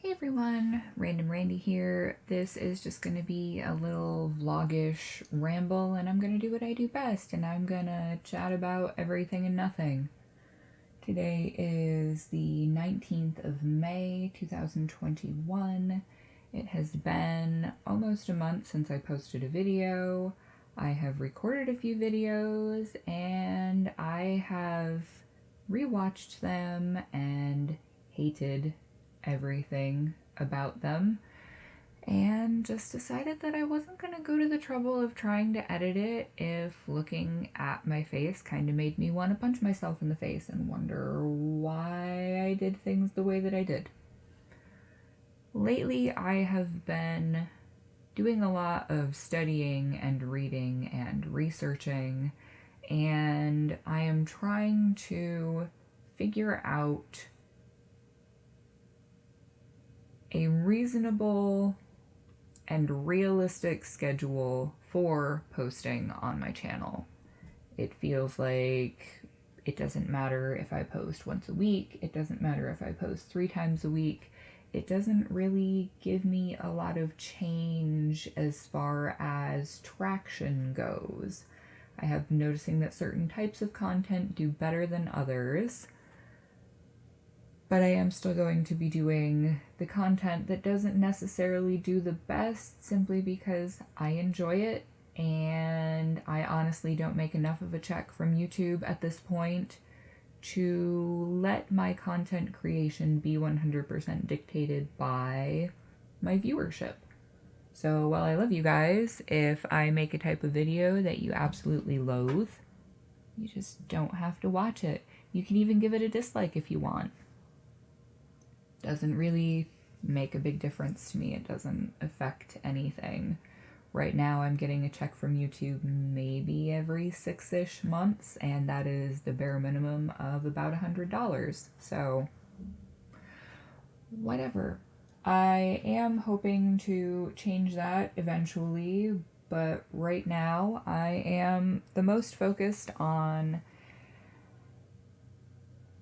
Hey everyone, Random Randy here. This is just going to be a little vlogish ramble, and I'm going to do what I do best, and I'm going to chat about everything and nothing. Today is the 19th of May, 2021. It has been almost a month since I posted a video. I have recorded a few videos, and I have rewatched them and hated everything about them, and just decided that I wasn't going to go to the trouble of trying to edit it if looking at my face kind of made me want to punch myself in the face and wonder why I did things the way that I did. Lately, I have been doing a lot of studying and reading and researching, and I am trying to figure out a reasonable and realistic schedule for posting on my channel. It feels like it doesn't matter if I post once a week, it doesn't matter if I post 3 times a week. It doesn't really give me a lot of change as far as traction goes. I have been noticing that certain types of content do better than others, but I am still going to be doing the content that doesn't necessarily do the best simply because I enjoy it, and I honestly don't make enough of a check from YouTube at this point to let my content creation be 100% dictated by my viewership. So while I love you guys, if I make a type of video that you absolutely loathe, you just don't have to watch it. You can even give it a dislike if you want. Doesn't really make a big difference to me. It doesn't affect anything. Right now I'm getting a check from YouTube maybe every 6-ish months, and that is the bare minimum of about $100. So whatever. I am hoping to change that eventually, but right now I am the most focused on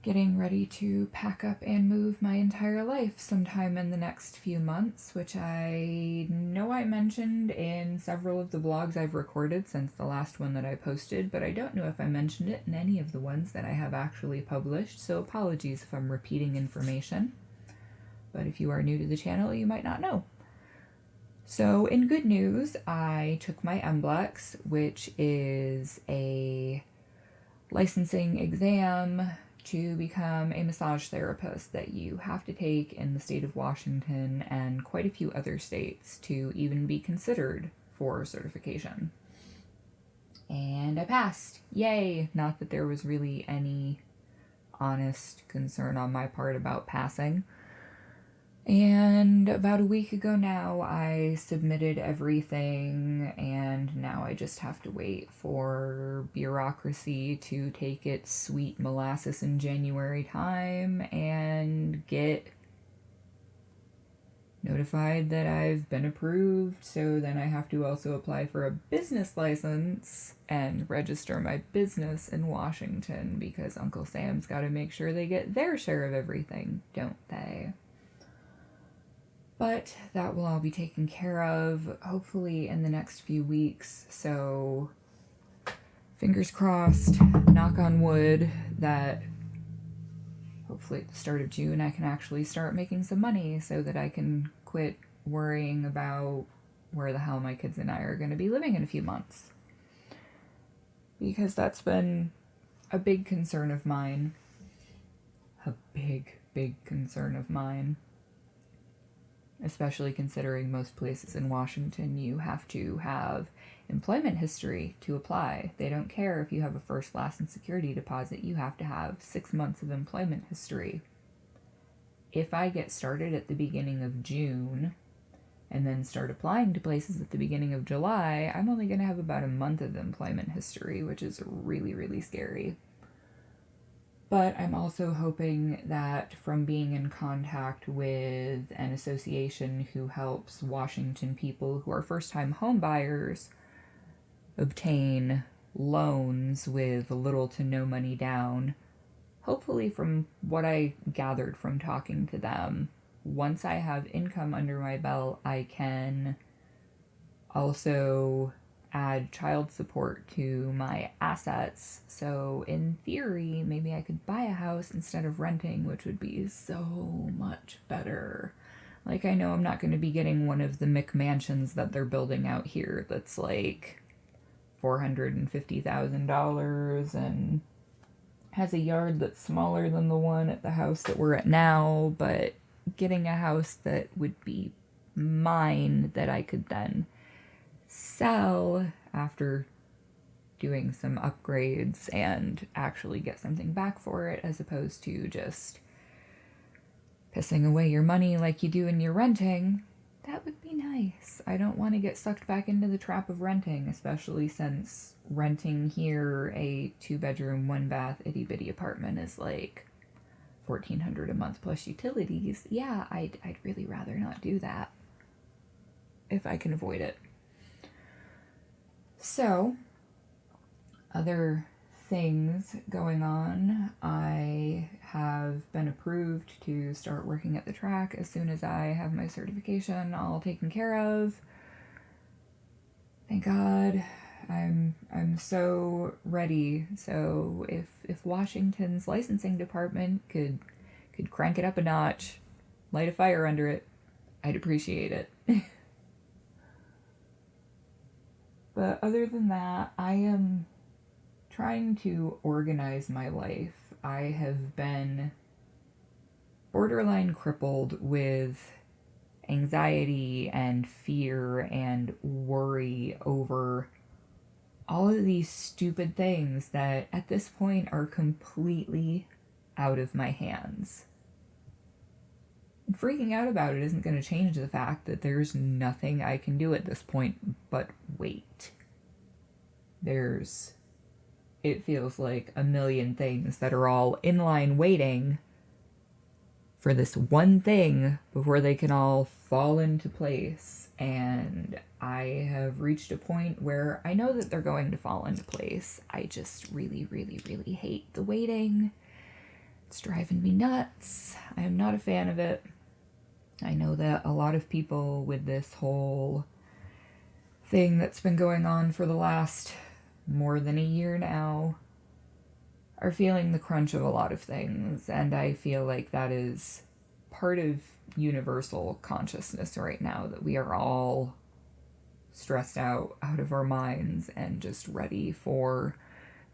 getting ready to pack up and move my entire life sometime in the next few months, which I know I mentioned in several of the vlogs I've recorded since the last one that I posted, but I don't know if I mentioned it in any of the ones that I have actually published, so apologies if I'm repeating information. But if you are new to the channel, you might not know. So in good news, I took my MBLEX, which is a licensing exam to become a massage therapist that you have to take in the state of Washington and quite a few other states to even be considered for certification. And I passed. Yay! Not that there was really any honest concern on my part about passing. And about a week ago now, I submitted everything, and now I just have to wait for bureaucracy to take its sweet molasses in January time and get notified that I've been approved. So then I have to also apply for a business license and register my business in Washington, because Uncle Sam's got to make sure they get their share of everything, don't they? But that will all be taken care of, hopefully in the next few weeks, so fingers crossed, knock on wood, that hopefully at the start of June I can actually start making some money so that I can quit worrying about where the hell my kids and I are going to be living in a few months. Because that's been a big concern of mine. A big, big concern of mine. Especially considering most places in Washington you have to have employment history to apply. They don't care if you have a first, last, and security deposit. You have to have 6 months of employment history. If I get started at the beginning of June and then start applying to places at the beginning of July, I'm only going to have about a month of employment history, which is really, really scary. But I'm also hoping that from being in contact with an association who helps Washington people who are first-time home buyers obtain loans with little to no money down, hopefully from what I gathered from talking to them, once I have income under my belt, I can also add child support to my assets. So in theory, maybe I could buy a house instead of renting, which would be so much better. Like, I know I'm not going to be getting one of the McMansions that they're building out here that's like $450,000 and has a yard that's smaller than the one at the house that we're at now, but getting a house that would be mine that I could then sell after doing some upgrades and actually get something back for it, as opposed to just pissing away your money like you do when you're renting. That would be nice. I don't want to get sucked back into the trap of renting, especially since renting here a 2-bedroom, 1-bath, itty-bitty apartment is like $1,400 a month plus utilities. Yeah, I'd really rather not do that if I can avoid it. So, other things going on. I have been approved to start working at the track as soon as I have my certification all taken care of. Thank God. I'm so ready. So if Washington's licensing department could crank it up a notch, light a fire under it, I'd appreciate it. But other than that, I am trying to organize my life. I have been borderline crippled with anxiety and fear and worry over all of these stupid things that at this point are completely out of my hands. And freaking out about it isn't going to change the fact that there's nothing I can do at this point but wait. It feels like a million things that are all in line waiting for this one thing before they can all fall into place. And I have reached a point where I know that they're going to fall into place. I just really, really, really hate the waiting. It's driving me nuts. I am not a fan of it. I know that a lot of people with this whole thing that's been going on for the last more than a year now are feeling the crunch of a lot of things, and I feel like that is part of universal consciousness right now, that we are all stressed out of our minds and just ready for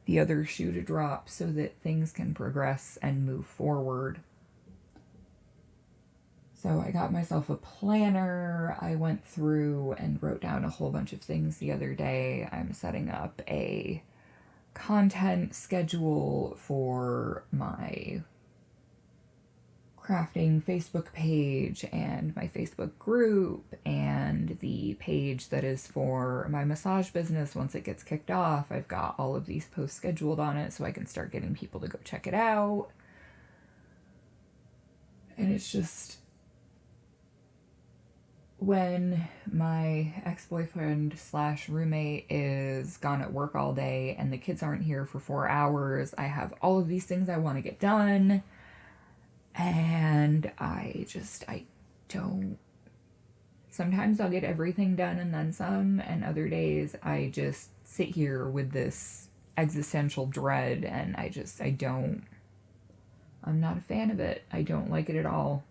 the other shoe to drop so that things can progress and move forward. So I got myself a planner. I went through and wrote down a whole bunch of things the other day. I'm setting up a content schedule for my crafting Facebook page and my Facebook group and the page that is for my massage business. Once it gets kicked off, I've got all of these posts scheduled on it so I can start getting people to go check it out. And it's just, when my ex-boyfriend / roommate is gone at work all day and the kids aren't here for 4 hours, I have all of these things I want to get done. And I don't. Sometimes I'll get everything done and then some, and other days I just sit here with this existential dread and I'm not a fan of it. I don't like it at all.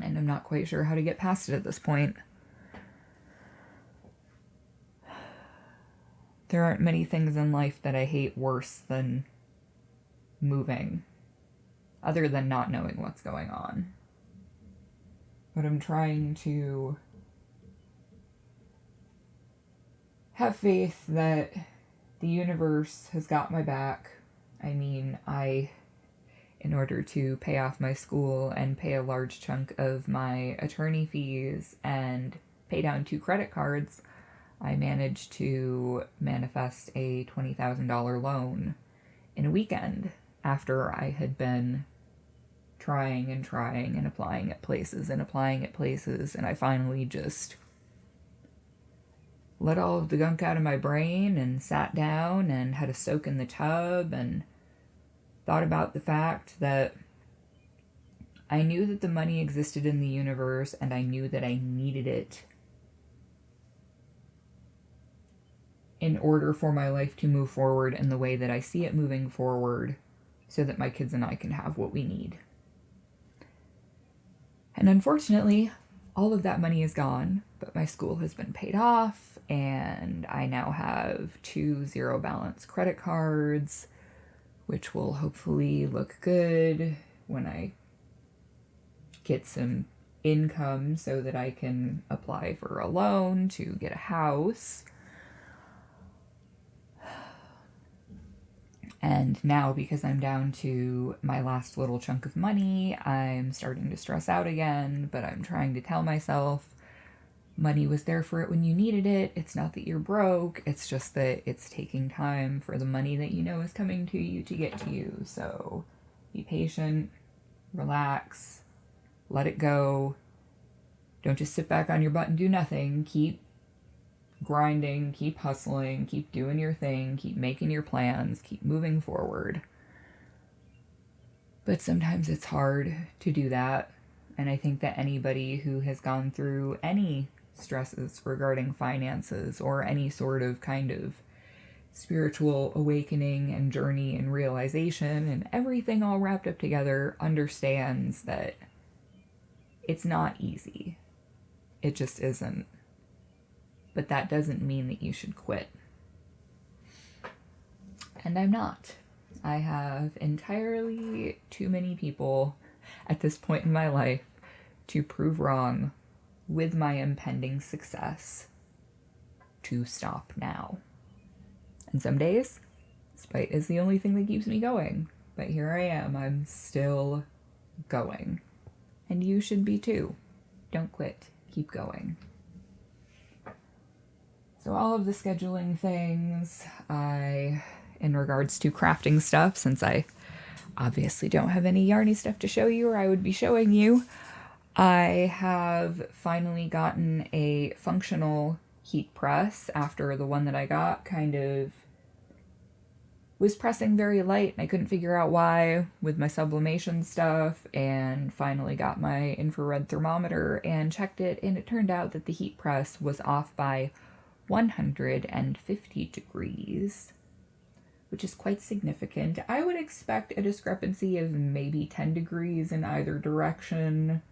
And I'm not quite sure how to get past it at this point. There aren't many things in life that I hate worse than moving, other than not knowing what's going on. But I'm trying to have faith that the universe has got my back. I mean, in order to pay off my school and pay a large chunk of my attorney fees and pay down 2 credit cards, I managed to manifest a $20,000 loan in a weekend after I had been trying and applying at places, and I finally just let all of the gunk out of my brain and sat down and had a soak in the tub and thought about the fact that I knew that the money existed in the universe, and I knew that I needed it in order for my life to move forward in the way that I see it moving forward, so that my kids and I can have what we need. And unfortunately, all of that money is gone, but my school has been paid off, and I now have 2 zero balance credit cards, which will hopefully look good when I get some income so that I can apply for a loan to get a house. And now, because I'm down to my last little chunk of money, I'm starting to stress out again, but I'm trying to tell myself money was there for it when you needed it. It's not that you're broke. It's just that it's taking time for the money that you know is coming to you to get to you. So be patient, relax, let it go. Don't just sit back on your butt and do nothing. Keep grinding, keep hustling, keep doing your thing, keep making your plans, keep moving forward. But sometimes it's hard to do that. And I think that anybody who has gone through any stresses regarding finances or any sort of kind of spiritual awakening and journey and realization and everything all wrapped up together understands that it's not easy. It just isn't. But that doesn't mean that you should quit. And I'm not. I have entirely too many people at this point in my life to prove wrong with my impending success to stop now. And some days, spite is the only thing that keeps me going. But here I am. I'm still going. And you should be too. Don't quit. Keep going. So all of the scheduling things, in regards to crafting stuff, since I obviously don't have any yarny stuff to show you or I would be showing you, I have finally gotten a functional heat press after the one that I got kind of was pressing very light and I couldn't figure out why with my sublimation stuff, and finally got my infrared thermometer and checked it, and it turned out that the heat press was off by 150 degrees, which is quite significant. I would expect a discrepancy of maybe 10 degrees in either direction.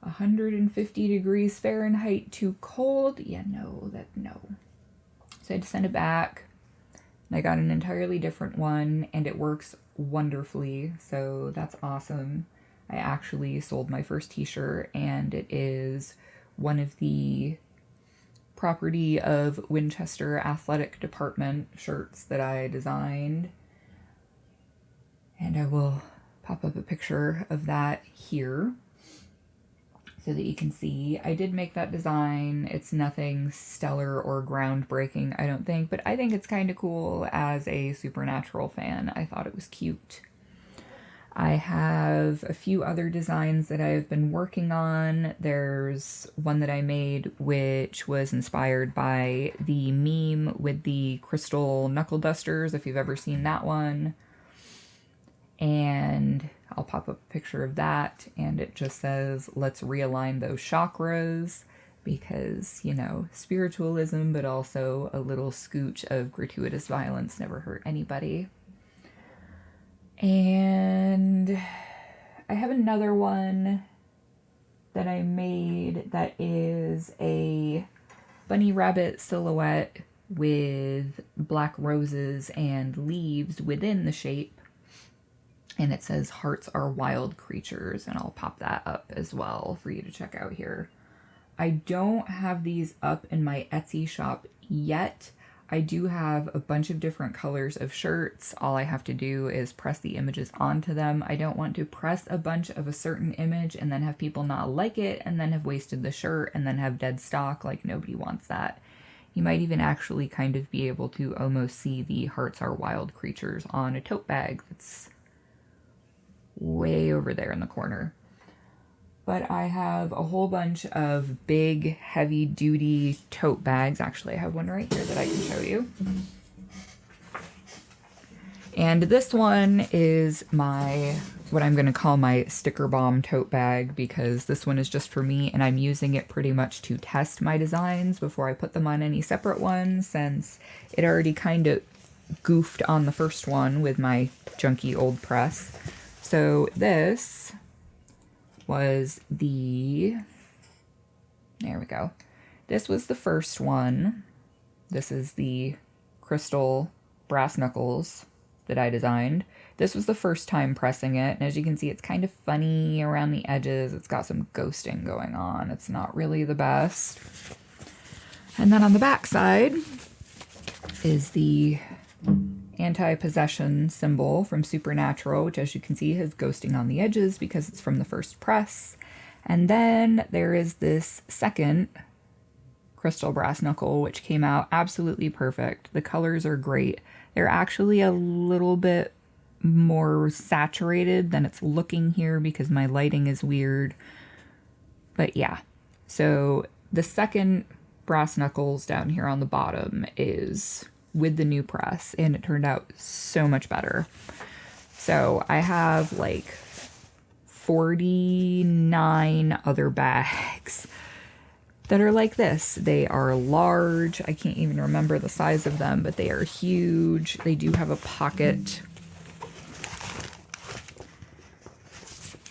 150 degrees Fahrenheit too cold? Yeah, no. So I had to send it back, and I got an entirely different one, and it works wonderfully, so that's awesome. I actually sold my first t-shirt, and it is one of the property of Winchester Athletic Department shirts that I designed. And I will pop up a picture of that here so that you can see. I did make that design. It's nothing stellar or groundbreaking, I don't think, but I think it's kind of cool as a Supernatural fan. I thought it was cute. I have a few other designs that I've been working on. There's one that I made which was inspired by the meme with the crystal knuckle dusters, if you've ever seen that one. And I'll pop up a picture of that, and it just says, let's realign those chakras, because, you know, spiritualism, but also a little scooch of gratuitous violence never hurt anybody. And I have another one that I made that is a bunny rabbit silhouette with black roses and leaves within the shape. And it says hearts are wild creatures, and I'll pop that up as well for you to check out here. I don't have these up in my Etsy shop yet. I do have a bunch of different colors of shirts. All I have to do is press the images onto them. I don't want to press a bunch of a certain image and then have people not like it and then have wasted the shirt and then have dead stock. Like, nobody wants that. You might even actually kind of be able to almost see the hearts are wild creatures on a tote bag that's way over there in the corner. But I have a whole bunch of big, heavy-duty tote bags. Actually, I have one right here that I can show you. And this one is what I'm going to call my sticker bomb tote bag, because this one is just for me and I'm using it pretty much to test my designs before I put them on any separate ones, since it already kind of goofed on the first one with my junky old press. So this was there we go. This was the first one. This is the crystal brass knuckles that I designed. This was the first time pressing it, and as you can see, it's kind of funny around the edges. It's got some ghosting going on. It's not really the best. And then on the back side is the anti-possession symbol from Supernatural, which, as you can see, has ghosting on the edges because it's from the first press. And then there is this second crystal brass knuckle, which came out absolutely perfect. The colors are great. They're actually a little bit more saturated than it's looking here because my lighting is weird. But yeah, so the second brass knuckles down here on the bottom is with the new press, and it turned out so much better. So I have like 49 other bags that are like this. They are large. I can't even remember the size of them, but they are huge. They do have a pocket.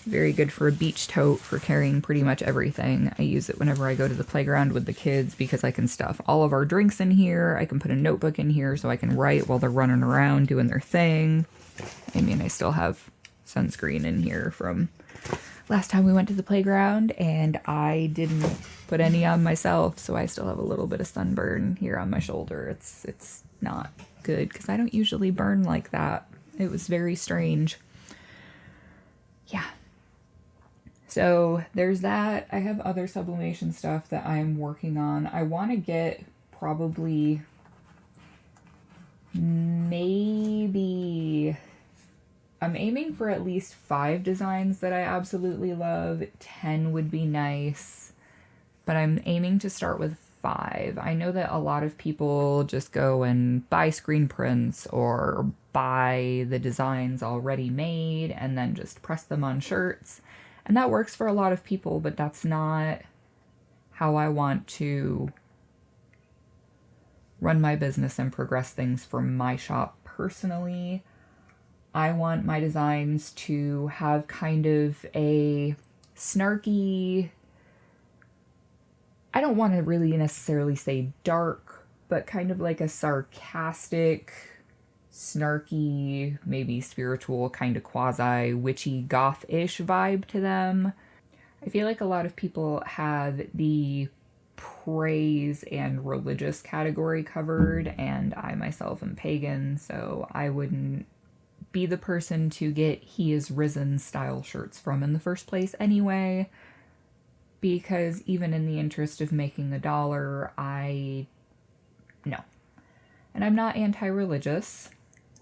Very good for a beach tote for carrying pretty much everything. I use it whenever I go to the playground with the kids because I can stuff all of our drinks in here. I can put a notebook in here so I can write while they're running around doing their thing. I mean, I still have sunscreen in here from last time we went to the playground, and I didn't put any on myself, so I still have a little bit of sunburn here on my shoulder. It's not good because I don't usually burn like that. It was very strange. Yeah. So there's that. I have other sublimation stuff that I'm working on. I want to get probably maybe... I'm aiming for at least 5 designs that I absolutely love. 10 would be nice, but I'm aiming to start with 5. I know that a lot of people just go and buy screen prints or buy the designs already made and then just press them on shirts. And that works for a lot of people, but that's not how I want to run my business and progress things for my shop personally. I want my designs to have kind of a snarky, I don't want to really necessarily say dark, but kind of like a sarcastic, snarky, maybe spiritual, kind of quasi-witchy, goth-ish vibe to them. I feel like a lot of people have the praise and religious category covered, and I myself am pagan, so I wouldn't be the person to get "He is risen" style shirts from in the first place anyway, because even in the interest of making $1, no. And I'm not anti-religious.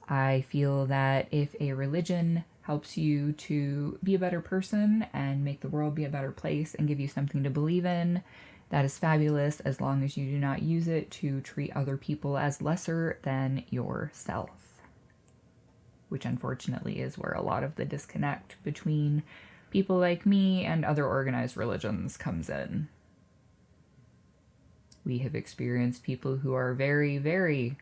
I feel that if a religion helps you to be a better person and make the world be a better place and give you something to believe in, that is fabulous, as long as you do not use it to treat other people as lesser than yourself. Which unfortunately is where a lot of the disconnect between people like me and other organized religions comes in. We have experienced people who are very, very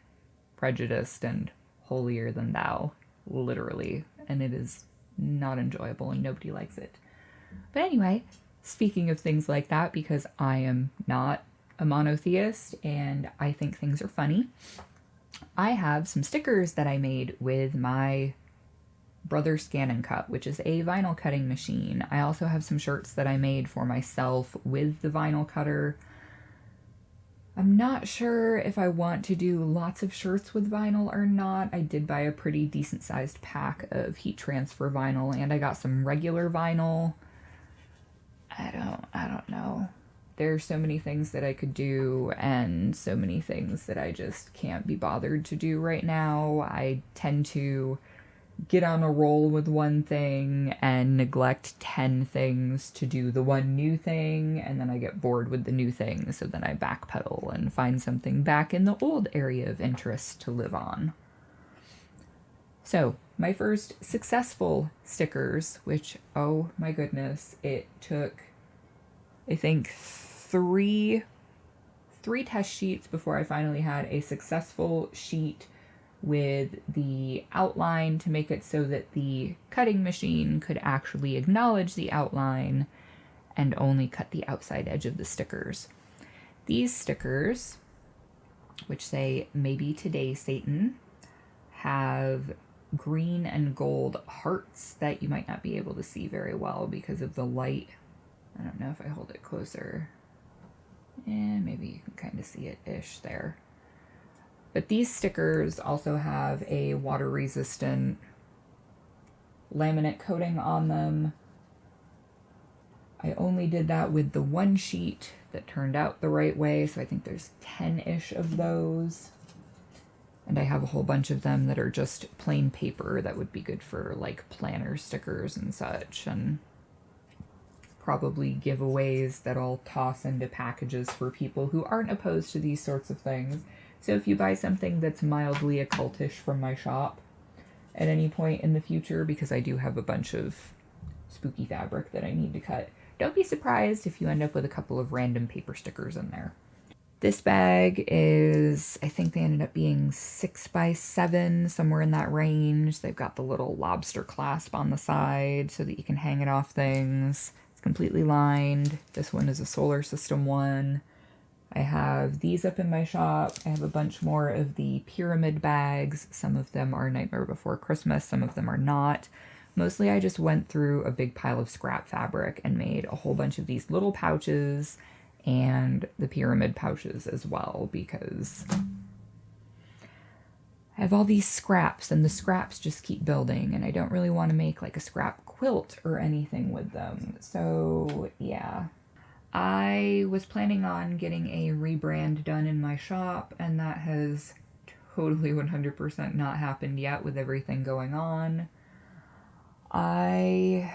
prejudiced and holier than thou, literally, and it is not enjoyable and nobody likes it. But anyway, speaking of things like that, because I am not a monotheist and I think things are funny, I have some stickers that I made with my Brother Scan and Cut, which is a vinyl cutting machine. I also have some shirts that I made for myself with the vinyl cutter. I'm not sure if I want to do lots of shirts with vinyl or not. I did buy a pretty decent sized pack of heat transfer vinyl, and I got some regular vinyl. I don't know. There's so many things that I could do and so many things that I just can't be bothered to do right now. I tend to get on a roll with one thing and neglect 10 things to do the one new thing, and then I get bored with the new thing, so then I backpedal and find something back in the old area of interest to live on. So my first successful stickers, which, oh my goodness, it took, I think, three test sheets before I finally had a successful sheet with the outline to make it so that the cutting machine could actually acknowledge the outline and only cut the outside edge of the stickers. These stickers, which say "Maybe Today, Satan," have green and gold hearts that you might not be able to see very well because of the light. I don't know if I hold it closer. And maybe you can kind of see it-ish there. But these stickers also have a water-resistant laminate coating on them. I only did that with the one sheet that turned out the right way, so I think there's 10-ish of those. And I have a whole bunch of them that are just plain paper that would be good for like planner stickers and such, and probably giveaways that I'll toss into packages for people who aren't opposed to these sorts of things. So if you buy something that's mildly occultish from my shop at any point in the future, because I do have a bunch of spooky fabric that I need to cut, don't be surprised if you end up with a couple of random paper stickers in there. This bag is, I think they ended up being 6x7, somewhere in that range. They've got the little lobster clasp on the side so that you can hang it off things. It's completely lined. This one is a solar system one. I have these up in my shop. I have a bunch more of the pyramid bags. Some of them are Nightmare Before Christmas, some of them are not. Mostly I just went through a big pile of scrap fabric and made a whole bunch of these little pouches and the pyramid pouches as well, because I have all these scraps and the scraps just keep building and I don't really want to make like a scrap quilt or anything with them. So yeah. I was planning on getting a rebrand done in my shop, and that has totally 100% not happened yet with everything going on. I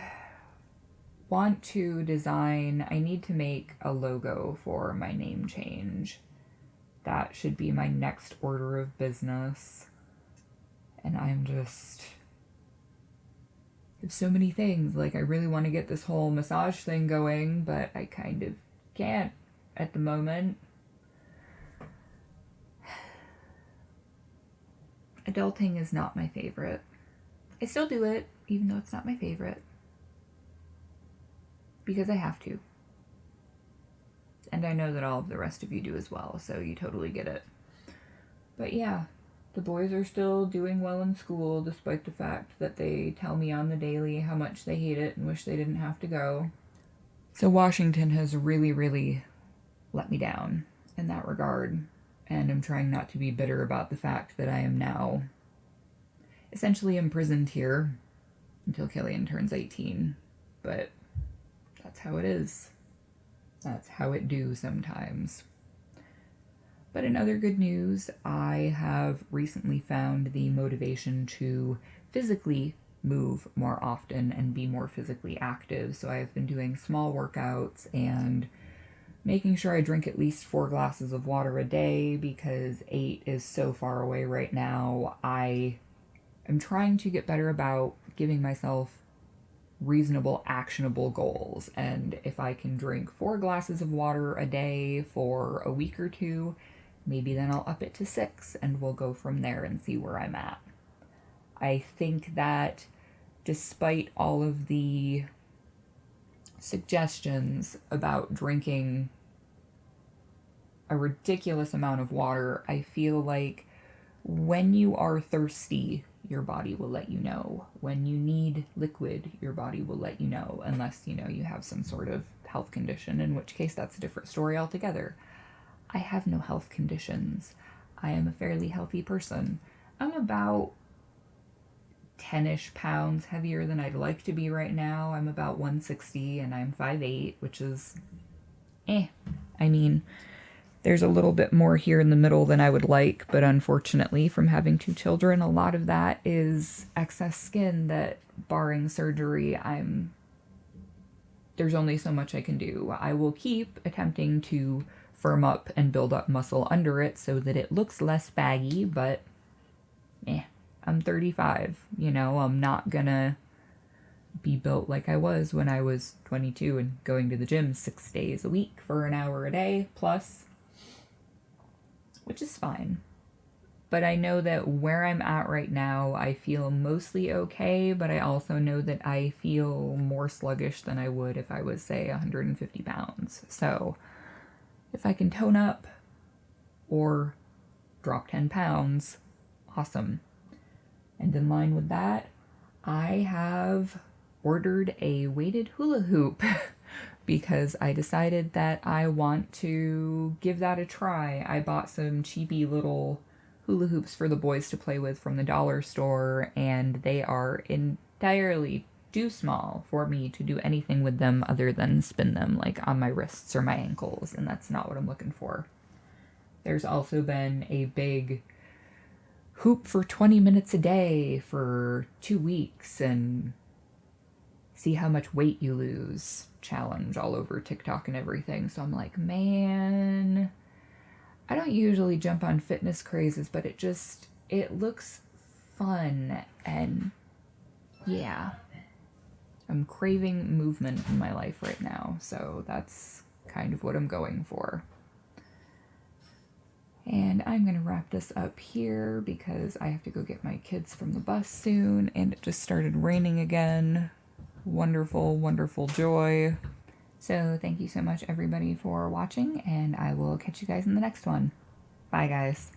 want to design, I need to make a logo for my name change. That should be my next order of business. And I'm just, there's so many things. Like, I really want to get this whole massage thing going, but I kind of can't at the moment. Adulting is not my favorite. I still do it, even though it's not my favorite. Because I have to. And I know that all of the rest of you do as well, so you totally get it. But yeah. The boys are still doing well in school, despite the fact that they tell me on the daily how much they hate it and wish they didn't have to go. So Washington has really, really let me down in that regard, and I'm trying not to be bitter about the fact that I am now essentially imprisoned here until Killian turns 18. But that's how it is. That's how it do sometimes. But in other good news, I have recently found the motivation to physically move more often and be more physically active. So I have been doing small workouts and making sure I drink at least 4 glasses of water a day, because 8 is so far away right now. I am trying to get better about giving myself reasonable, actionable goals. And if I can drink 4 glasses of water a day for a week or two, maybe then I'll up it to 6 and we'll go from there and see where I'm at. I think that despite all of the suggestions about drinking a ridiculous amount of water, I feel like when you are thirsty, your body will let you know. When you need liquid, your body will let you know, unless, you have some sort of health condition, in which case that's a different story altogether. I have no health conditions. I am a fairly healthy person. I'm about 10-ish pounds heavier than I'd like to be right now. I'm about 160 and I'm 5'8", which is I mean, there's a little bit more here in the middle than I would like, but unfortunately, from having 2 children, a lot of that is excess skin that, barring surgery, there's only so much I can do. I will keep attempting to firm up and build up muscle under it so that it looks less baggy, but I'm 35, you know, I'm not gonna be built like I was when I was 22 and going to the gym 6 days a week for an hour a day plus, which is fine. But I know that where I'm at right now, I feel mostly okay, but I also know that I feel more sluggish than I would if I was, say, 150 pounds. So if I can tone up or drop 10 pounds, awesome. And in line with that, I have ordered a weighted hula hoop because I decided that I want to give that a try. I bought some cheapy little hula hoops for the boys to play with from the dollar store, and they are entirely too small for me to do anything with them other than spin them like on my wrists or my ankles, and that's not what I'm looking for. There's also been a big hoop for 20 minutes a day for 2 weeks and see how much weight you lose challenge all over TikTok and everything. So I'm like, man, I don't usually jump on fitness crazes, but it looks fun, and yeah, I'm craving movement in my life right now, so that's kind of what I'm going for. And I'm going to wrap this up here because I have to go get my kids from the bus soon, and it just started raining again. Wonderful, wonderful joy. So thank you so much, everybody, for watching, and I will catch you guys in the next one. Bye, guys.